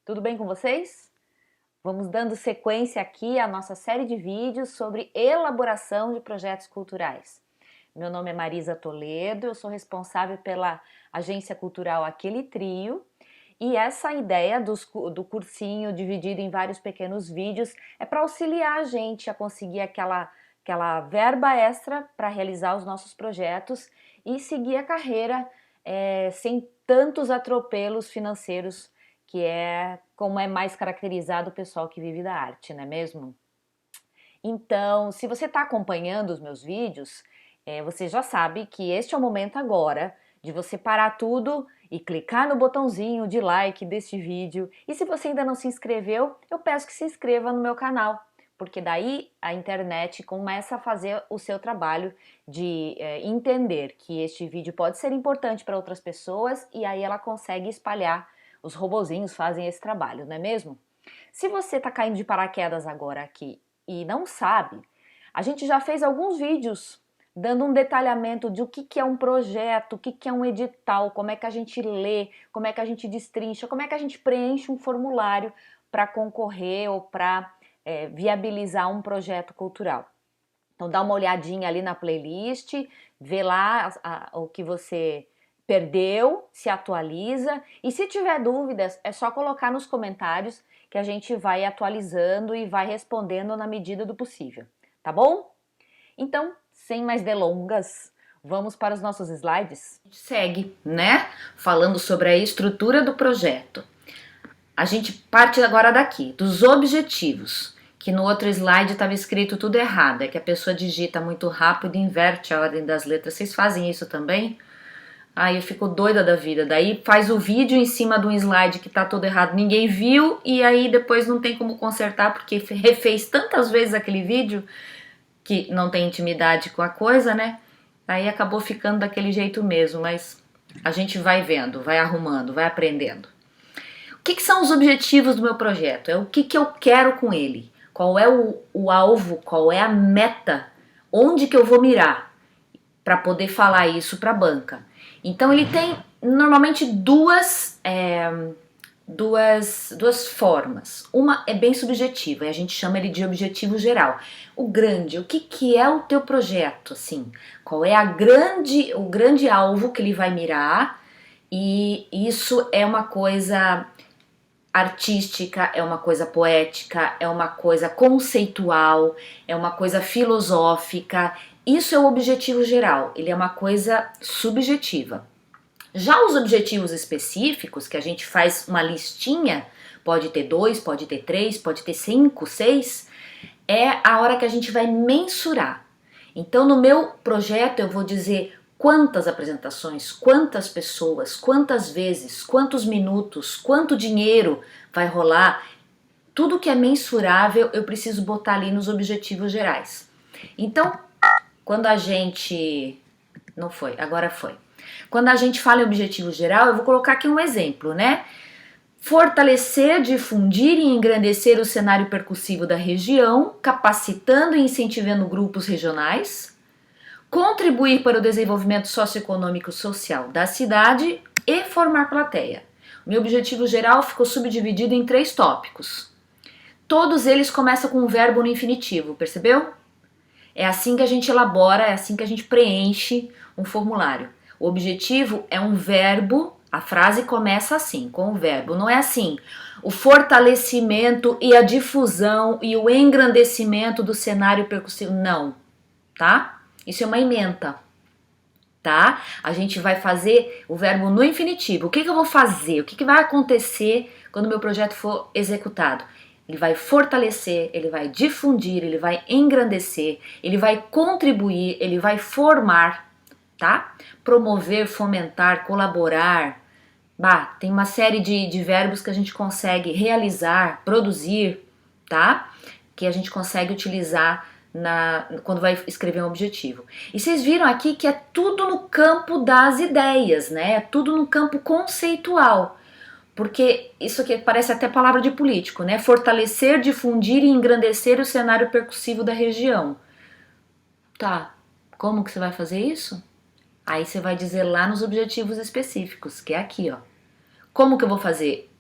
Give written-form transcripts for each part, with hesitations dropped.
Tudo bem com vocês? Vamos dando sequência aqui à nossa série de vídeos sobre elaboração de projetos culturais. Meu nome é Marisa Toledo, eu sou responsável pela agência cultural Aquele Trio e essa ideia do cursinho dividido em vários pequenos vídeos é para auxiliar a gente a conseguir aquela verba extra para realizar os nossos projetos e seguir a carreira sem tantos atropelos financeiros, que é como é mais caracterizado o pessoal que vive da arte, não é mesmo? Então, se você está acompanhando os meus vídeos, você já sabe que este é o momento agora de você parar tudo e clicar no botãozinho de like deste vídeo. E se você ainda não se inscreveu, eu peço que se inscreva no meu canal, porque daí a internet começa a fazer o seu trabalho de entender que este vídeo pode ser importante para outras pessoas e aí ela consegue espalhar. Os robozinhos fazem esse trabalho, não é mesmo? Se você está caindo de paraquedas agora aqui e não sabe, a gente já fez alguns vídeos dando um detalhamento de o que é um projeto, o que é um edital, como é que a gente lê, como é que a gente destrincha, como é que a gente preenche um formulário para concorrer ou para viabilizar um projeto cultural. Então dá uma olhadinha ali na playlist, vê lá o que você perdeu, se atualiza e se tiver dúvidas é só colocar nos comentários que a gente vai atualizando e vai respondendo na medida do possível, tá bom? Então, sem mais delongas, vamos para os nossos slides? Segue, né? Falando sobre a estrutura do projeto. A gente parte agora daqui, dos objetivos, que no outro slide estava escrito tudo errado, é que a pessoa digita muito rápido e inverte a ordem das letras. Vocês fazem isso também? Aí eu fico doida da vida. Daí faz o vídeo em cima de um slide que tá todo errado, ninguém viu, e aí depois não tem como consertar porque refez tantas vezes aquele vídeo que não tem intimidade com a coisa, né? Aí acabou ficando daquele jeito mesmo, mas a gente vai vendo, vai arrumando, vai aprendendo. O que são os objetivos do meu projeto? É o que eu quero com ele? Qual é o alvo? Qual é a meta? Onde que eu vou mirar para poder falar isso para a banca? Então ele tem normalmente duas formas. Uma é bem subjetiva e a gente chama ele de objetivo geral. O grande, o que é o teu projeto? Assim, qual é o grande alvo que ele vai mirar? E isso é uma coisa artística, é uma coisa poética, é uma coisa conceitual, é uma coisa filosófica. Isso é o objetivo geral, ele é uma coisa subjetiva. Já os objetivos específicos, que a gente faz uma listinha, pode ter 2, pode ter 3, pode ter 5, 6, é a hora que a gente vai mensurar. Então, no meu projeto, eu vou dizer quantas apresentações, quantas pessoas, quantas vezes, quantos minutos, quanto dinheiro vai rolar. Tudo que é mensurável, eu preciso botar ali nos objetivos gerais. Então, quando a gente... Não foi, agora foi. Quando a gente fala em objetivo geral, eu vou colocar aqui um exemplo, né? Fortalecer, difundir e engrandecer o cenário percussivo da região, capacitando e incentivando grupos regionais, contribuir para o desenvolvimento socioeconômico e social da cidade e formar plateia. O meu objetivo geral ficou subdividido em 3 tópicos. Todos eles começam com um verbo no infinitivo, percebeu? É assim que a gente elabora, é assim que a gente preenche um formulário. O objetivo é um verbo, a frase começa assim, com o verbo. Não é assim, o fortalecimento e a difusão e o engrandecimento do cenário percussivo. Não, tá? Isso é uma ementa, tá? A gente vai fazer o verbo no infinitivo. O que eu vou fazer? O que vai acontecer quando o meu projeto for executado? Ele vai fortalecer, ele vai difundir, ele vai engrandecer, ele vai contribuir, ele vai formar, tá? Promover, fomentar, colaborar. Bah, tem uma série de verbos que a gente consegue realizar, produzir, tá? Que a gente consegue utilizar quando vai escrever um objetivo. E vocês viram aqui que é tudo no campo das ideias, né? É tudo no campo conceitual. Porque isso aqui parece até palavra de político, né? Fortalecer, difundir e engrandecer o cenário percussivo da região. Tá, como que você vai fazer isso? Aí você vai dizer lá nos objetivos específicos, que é aqui, ó. Como que eu vou fazer?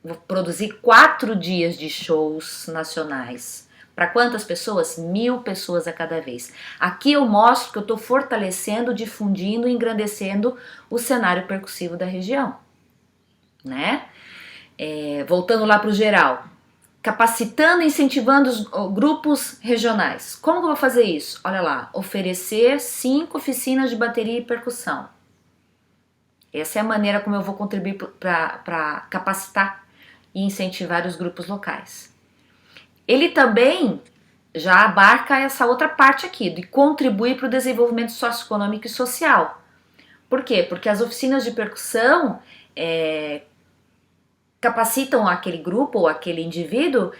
vou produzir 4 dias de shows nacionais. Para quantas pessoas? 1000 pessoas a cada vez. Aqui eu mostro que eu estou fortalecendo, difundindo e engrandecendo o cenário percussivo da região, né? Voltando lá para o geral, capacitando e incentivando os grupos regionais. Como que eu vou fazer isso? Olha lá, oferecer 5 oficinas de bateria e percussão. Essa é a maneira como eu vou contribuir para capacitar e incentivar os grupos locais. Ele também já abarca essa outra parte aqui, de contribuir para o desenvolvimento socioeconômico e social. Por quê? Porque as oficinas de percussão capacitam aquele grupo ou aquele indivíduo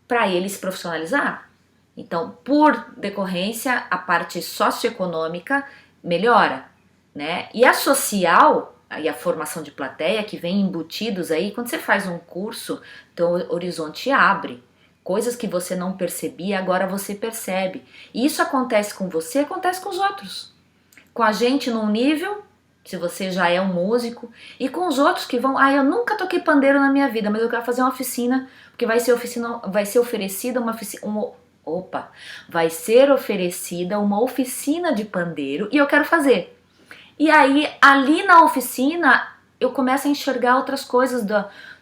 para ele se profissionalizar. Então, por decorrência, a parte socioeconômica melhora, né? E a social e a formação de plateia que vem embutidos aí, quando você faz um curso, então o horizonte abre. Coisas que você não percebia, agora você percebe. E isso acontece com você, acontece com os outros. Com a gente num nível, se você já é um músico, e com os outros que vão, eu nunca toquei pandeiro na minha vida, mas eu quero fazer uma oficina, porque vai ser oferecida uma oficina de pandeiro e eu quero fazer. E aí, ali na oficina, eu começo a enxergar outras coisas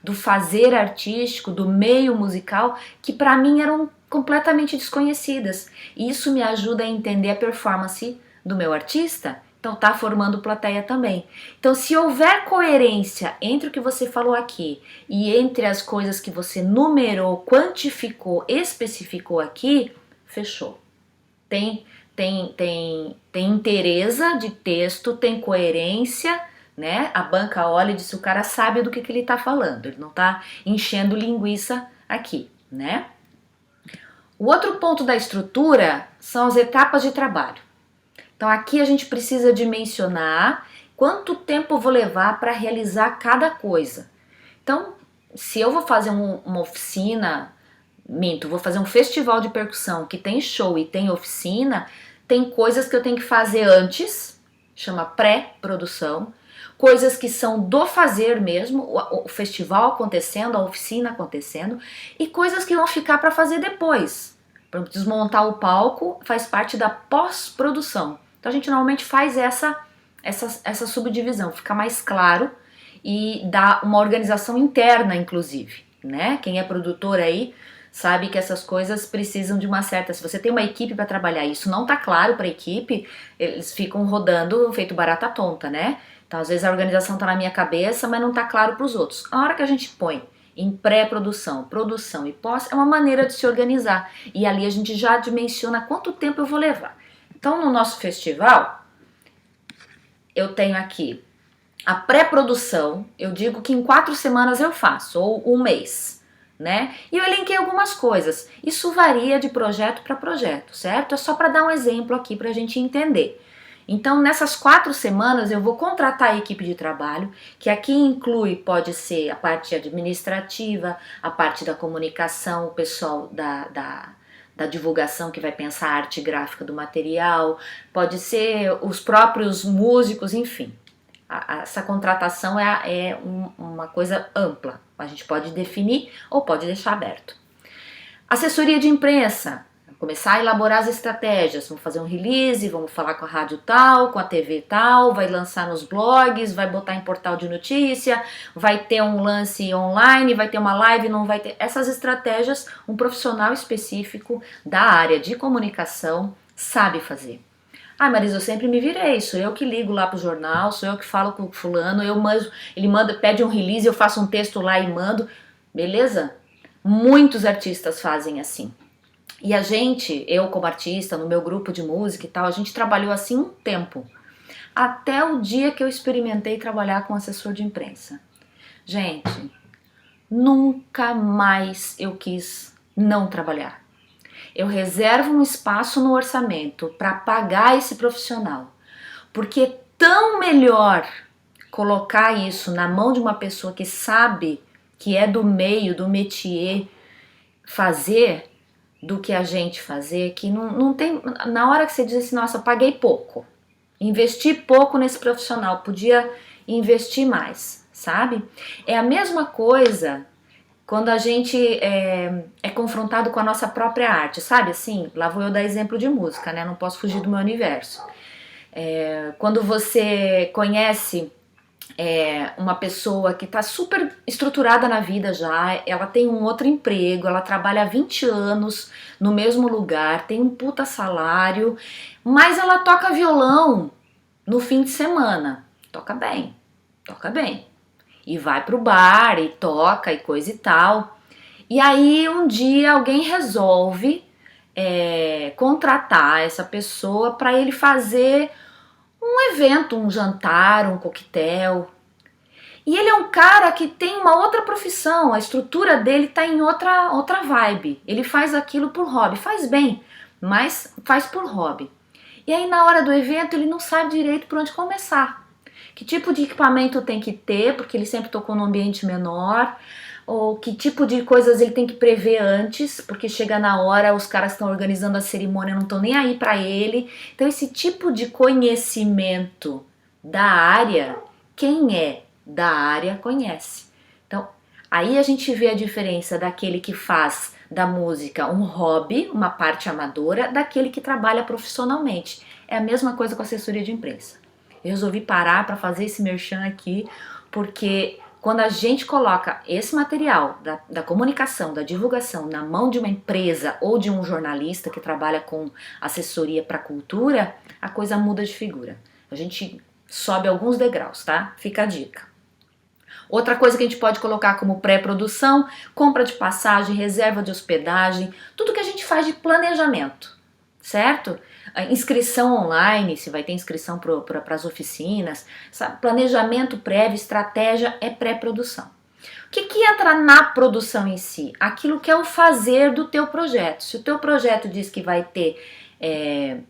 do fazer artístico, do meio musical, que para mim eram completamente desconhecidas. E isso me ajuda a entender a performance do meu artista. Então tá formando plateia também. Então se houver coerência entre o que você falou aqui e entre as coisas que você numerou, quantificou, especificou aqui, fechou. Tem inteireza de texto, tem coerência, né? A banca olha e diz, o cara sabe do que ele tá falando, ele não tá enchendo linguiça aqui, né? O outro ponto da estrutura são as etapas de trabalho. Então aqui a gente precisa dimensionar quanto tempo eu vou levar para realizar cada coisa. Então, se eu vou fazer uma oficina, vou fazer um festival de percussão que tem show e tem oficina, tem coisas que eu tenho que fazer antes, chama pré-produção, coisas que são do fazer mesmo, o festival acontecendo, a oficina acontecendo, e coisas que vão ficar para fazer depois. Por exemplo, desmontar o palco faz parte da pós-produção. Então a gente normalmente faz essa subdivisão, fica mais claro e dá uma organização interna, inclusive, né? Quem é produtor aí sabe que essas coisas precisam de uma certa... Se você tem uma equipe para trabalhar isso, não tá claro para a equipe, eles ficam rodando feito barata tonta, né? Então às vezes a organização tá na minha cabeça, mas não tá claro para os outros. A hora que a gente põe em pré-produção, produção e pós, é uma maneira de se organizar. E ali a gente já dimensiona quanto tempo eu vou levar. Então, no nosso festival, eu tenho aqui a pré-produção, eu digo que em 4 semanas eu faço, ou um mês, né? E eu elenquei algumas coisas. Isso varia de projeto para projeto, certo? É só para dar um exemplo aqui para a gente entender. Então, nessas 4 semanas, eu vou contratar a equipe de trabalho, que aqui inclui, pode ser a parte administrativa, a parte da comunicação, o pessoal da divulgação que vai pensar a arte gráfica do material, pode ser os próprios músicos, enfim. Essa contratação é uma coisa ampla, a gente pode definir ou pode deixar aberto. Assessoria de imprensa, começar a elaborar as estratégias, vamos fazer um release, vamos falar com a rádio tal, com a TV tal, vai lançar nos blogs, vai botar em portal de notícia, vai ter um lance online, vai ter uma live, não vai ter... Essas estratégias, um profissional específico da área de comunicação sabe fazer. Marisa, eu sempre me virei, sou eu que ligo lá pro jornal, sou eu que falo com o fulano, ele pede um release, eu faço um texto lá e mando, beleza? Muitos artistas fazem assim. E a gente, eu como artista, no meu grupo de música e tal, a gente trabalhou assim um tempo. Até o dia que eu experimentei trabalhar com assessor de imprensa. Gente, nunca mais eu quis não trabalhar. Eu reservo um espaço no orçamento para pagar esse profissional. Porque é tão melhor colocar isso na mão de uma pessoa que sabe, que é do meio, do métier, fazer... do que a gente fazer, que não tem... Na hora que você diz assim, nossa, paguei pouco, investi pouco nesse profissional, podia investir mais, sabe? É a mesma coisa quando a gente é confrontado com a nossa própria arte, sabe assim? Lá vou eu dar exemplo de música, né? Não posso fugir do meu universo. Quando você conhece uma pessoa que está super estruturada na vida já, ela tem um outro emprego, ela trabalha há 20 anos no mesmo lugar, tem um puta salário, mas ela toca violão no fim de semana. Toca bem, toca bem. E vai pro bar e toca e coisa e tal. E aí um dia alguém resolve contratar essa pessoa para ele fazer um evento, um jantar, um coquetel. E ele é um cara que tem uma outra profissão, a estrutura dele tá em outra vibe. Ele faz aquilo por hobby, faz bem, mas faz por hobby. E aí na hora do evento ele não sabe direito por onde começar. Que tipo de equipamento tem que ter, porque ele sempre tocou num ambiente menor, ou que tipo de coisas ele tem que prever antes, porque chega na hora, os caras estão organizando a cerimônia, não estão nem aí para ele. Então esse tipo de conhecimento da área, quem é da área conhece. Então, aí a gente vê a diferença daquele que faz da música um hobby, uma parte amadora, daquele que trabalha profissionalmente. É a mesma coisa com a assessoria de imprensa. Eu resolvi parar para fazer esse merchan aqui, porque quando a gente coloca esse material da comunicação, da divulgação na mão de uma empresa ou de um jornalista que trabalha com assessoria para cultura, a coisa muda de figura. A gente sobe alguns degraus, tá? Fica a dica. Outra coisa que a gente pode colocar como pré-produção, compra de passagem, reserva de hospedagem, tudo que a gente faz de planejamento, certo? A inscrição online, se vai ter inscrição para as oficinas, sabe? Planejamento prévio, estratégia é pré-produção. O que entra na produção em si? Aquilo que é o fazer do teu projeto. Se o teu projeto diz que vai ter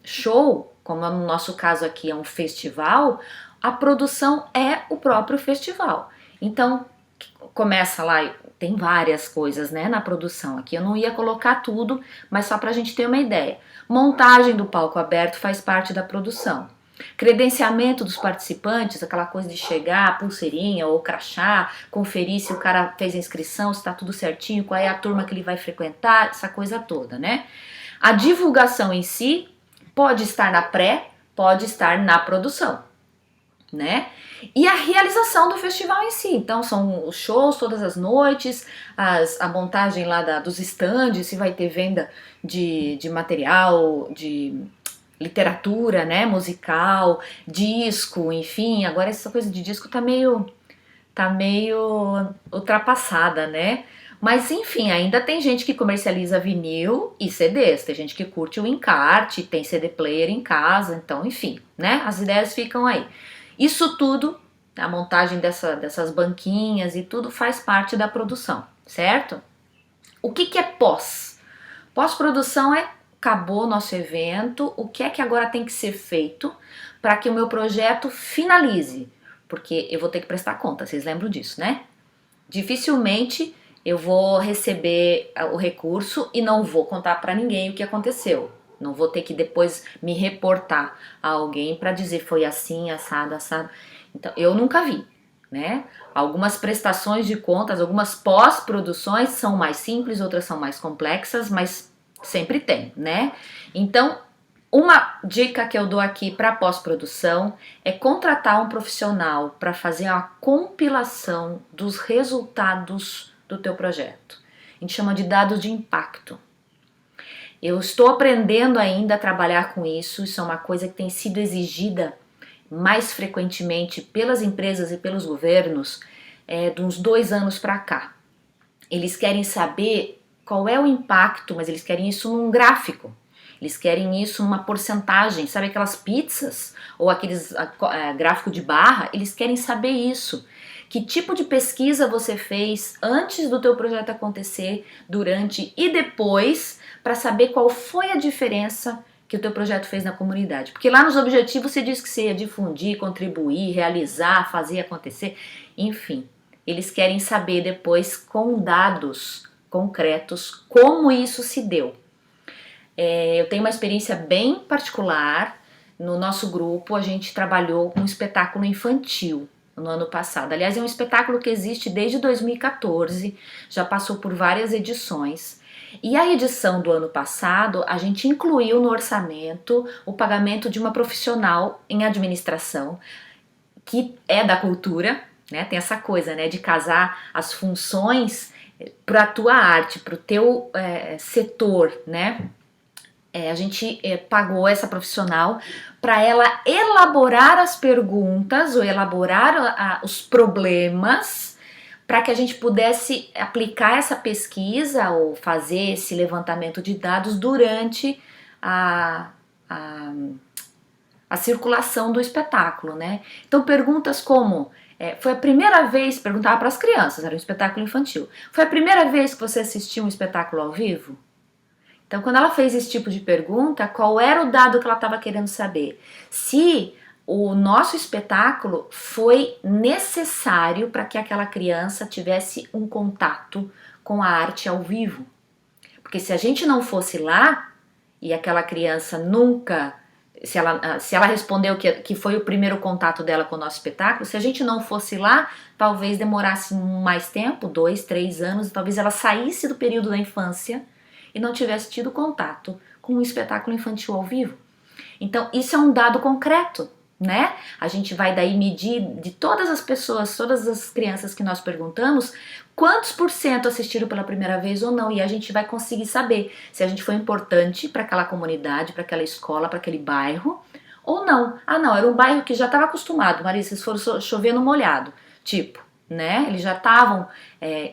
show, como no nosso caso aqui é um festival, a produção é o próprio festival. Então, começa lá, tem várias coisas, né, na produção. Aqui eu não ia colocar tudo, mas só pra gente ter uma ideia. Montagem do palco aberto faz parte da produção. Credenciamento dos participantes, aquela coisa de chegar, pulseirinha ou crachá, conferir se o cara fez a inscrição, se tá tudo certinho, qual é a turma que ele vai frequentar, essa coisa toda, né? A divulgação em si pode estar na pré, pode estar na produção, né? E a realização do festival em si, então são os shows todas as noites, a montagem lá dos estandes, se vai ter venda de material, de literatura, né, musical, disco, enfim, agora essa coisa de disco tá meio ultrapassada, né? Mas enfim, ainda tem gente que comercializa vinil e CDs, tem gente que curte o encarte, tem CD player em casa, então enfim, né? As ideias ficam aí. Isso tudo, a montagem dessas banquinhas e tudo faz parte da produção, certo? O que é pós? Pós-produção acabou o nosso evento, o que é que agora tem que ser feito para que o meu projeto finalize? Porque eu vou ter que prestar conta, vocês lembram disso, né? Dificilmente eu vou receber o recurso e não vou contar para ninguém o que aconteceu. Não vou ter que depois me reportar a alguém para dizer foi assim, assado, assado. Então, eu nunca vi, né? Algumas prestações de contas, algumas pós-produções são mais simples, outras são mais complexas, mas sempre tem, né? Então, uma dica que eu dou aqui para pós-produção é contratar um profissional para fazer a compilação dos resultados do teu projeto. A gente chama de dados de impacto. Eu estou aprendendo ainda a trabalhar com isso, isso é uma coisa que tem sido exigida mais frequentemente pelas empresas e pelos governos de uns 2 anos para cá. Eles querem saber qual é o impacto, mas eles querem isso num gráfico. Eles querem isso numa porcentagem, sabe aquelas pizzas ou aqueles gráfico de barra? Eles querem saber isso. Que tipo de pesquisa você fez antes do teu projeto acontecer, durante e depois, para saber qual foi a diferença que o teu projeto fez na comunidade. Porque lá nos objetivos você diz que você ia difundir, contribuir, realizar, fazer acontecer, enfim. Eles querem saber depois com dados concretos como isso se deu. Eu tenho uma experiência bem particular. No nosso grupo a gente trabalhou com um espetáculo infantil. no ano passado. Aliás, é um espetáculo que existe desde 2014, já passou por várias edições. E a edição do ano passado, a gente incluiu no orçamento o pagamento de uma profissional em administração, que é da cultura, né? Tem essa coisa, né, de casar as funções para a tua arte, para o teu setor, né? A gente pagou essa profissional para ela elaborar as perguntas ou elaborar os problemas para que a gente pudesse aplicar essa pesquisa ou fazer esse levantamento de dados durante a, a circulação do espetáculo, né? Então perguntas como foi a primeira vez, perguntava para as crianças, era um espetáculo infantil, foi a primeira vez que você assistiu um espetáculo ao vivo? Então, quando ela fez esse tipo de pergunta, qual era o dado que ela estava querendo saber? Se o nosso espetáculo foi necessário para que aquela criança tivesse um contato com a arte ao vivo. Porque se a gente não fosse lá e aquela criança nunca, se ela respondeu que foi o primeiro contato dela com o nosso espetáculo, se a gente não fosse lá, talvez demorasse mais tempo, 2, 3 anos, talvez ela saísse do período da infância e não tivesse tido contato com um espetáculo infantil ao vivo. Então, isso é um dado concreto, né? A gente vai daí medir de todas as pessoas, todas as crianças que nós perguntamos, quantos por cento assistiram pela primeira vez ou não, e a gente vai conseguir saber se a gente foi importante para aquela comunidade, para aquela escola, para aquele bairro, ou não. Ah, não, era um bairro que já estava acostumado, Marisa, eles foram chover no molhado, tipo, né? Eles já estavam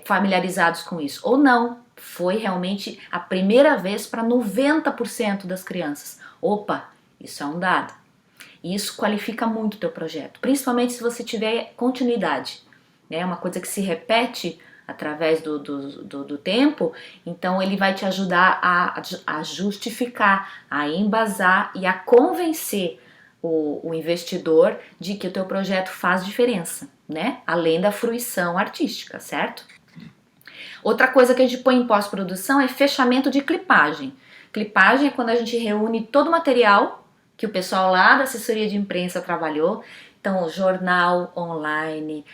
familiarizados com isso, ou não. Foi realmente a primeira vez para 90% das crianças. Opa, isso é um dado. E isso qualifica muito o teu projeto, principalmente se você tiver continuidade. É uma coisa que se repete através do tempo, então ele vai te ajudar a justificar, a embasar e a convencer o investidor de que o teu projeto faz diferença, né? Além da fruição artística, certo? Outra coisa que a gente põe em pós-produção é fechamento de clipagem. Clipagem é quando a gente reúne todo o material que o pessoal lá da assessoria de imprensa trabalhou. Então, jornal online,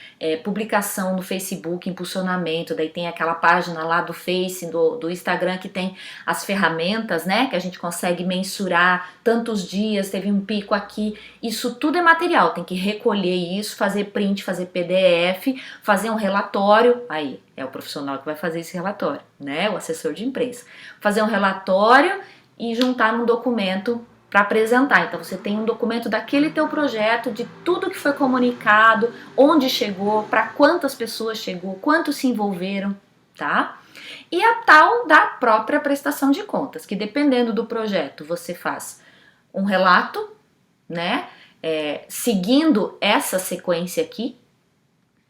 publicação no Facebook, impulsionamento, daí tem aquela página lá do Face, do Instagram que tem as ferramentas, né, que a gente consegue mensurar tantos dias, teve um pico aqui, isso tudo é material, tem que recolher isso, fazer print, fazer PDF, fazer um relatório, aí é o profissional que vai fazer esse relatório, né, o assessor de imprensa, fazer um relatório e juntar num documento para apresentar. Então você tem um documento daquele teu projeto, de tudo que foi comunicado, onde chegou, para quantas pessoas chegou, quantos se envolveram, tá? E a tal da própria prestação de contas, que dependendo do projeto você faz um relato, né? Seguindo essa sequência aqui.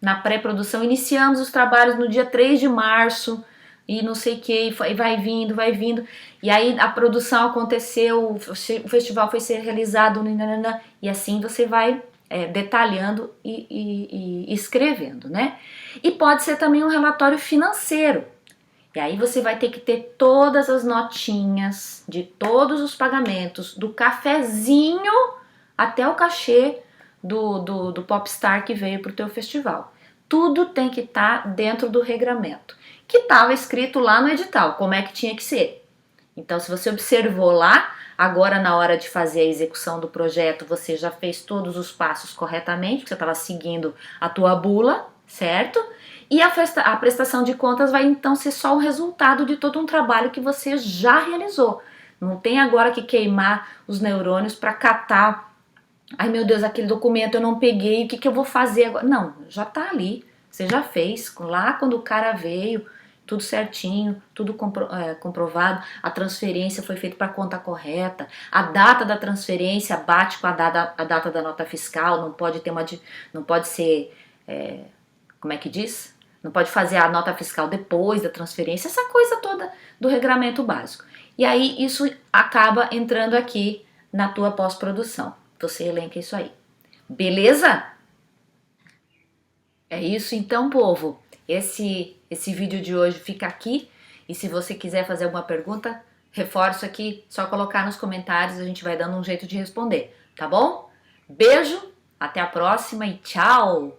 Na pré-produção iniciamos os trabalhos no dia 3 de março, e não sei o que, vai vindo, e aí a produção aconteceu, o festival foi ser realizado, e assim você vai detalhando e escrevendo, né? E pode ser também um relatório financeiro, e aí você vai ter que ter todas as notinhas de todos os pagamentos, do cafezinho até o cachê do popstar que veio para o teu festival. Tudo tem que estar dentro do regramento, que estava escrito lá no edital, como é que tinha que ser. Então, se você observou lá, agora na hora de fazer a execução do projeto, você já fez todos os passos corretamente, porque você estava seguindo a tua bula, certo? E a prestação de contas vai então ser só o resultado de todo um trabalho que você já realizou. Não tem agora que queimar os neurônios para catar. Ai meu Deus, aquele documento eu não peguei, o que eu vou fazer agora? Não, já tá ali, você já fez, lá quando o cara veio, tudo certinho, tudo comprovado, a transferência foi feita para a conta correta, a data da transferência bate com a data da nota fiscal, não pode ter não pode ser, como é que diz? Não pode fazer a nota fiscal depois da transferência, essa coisa toda do regramento básico. E aí isso acaba entrando aqui na tua pós-produção. Você elenca isso aí. Beleza? É isso então, povo. Esse vídeo de hoje fica aqui. E se você quiser fazer alguma pergunta, reforço aqui, só colocar nos comentários, a gente vai dando um jeito de responder, tá bom? Beijo, até a próxima e tchau!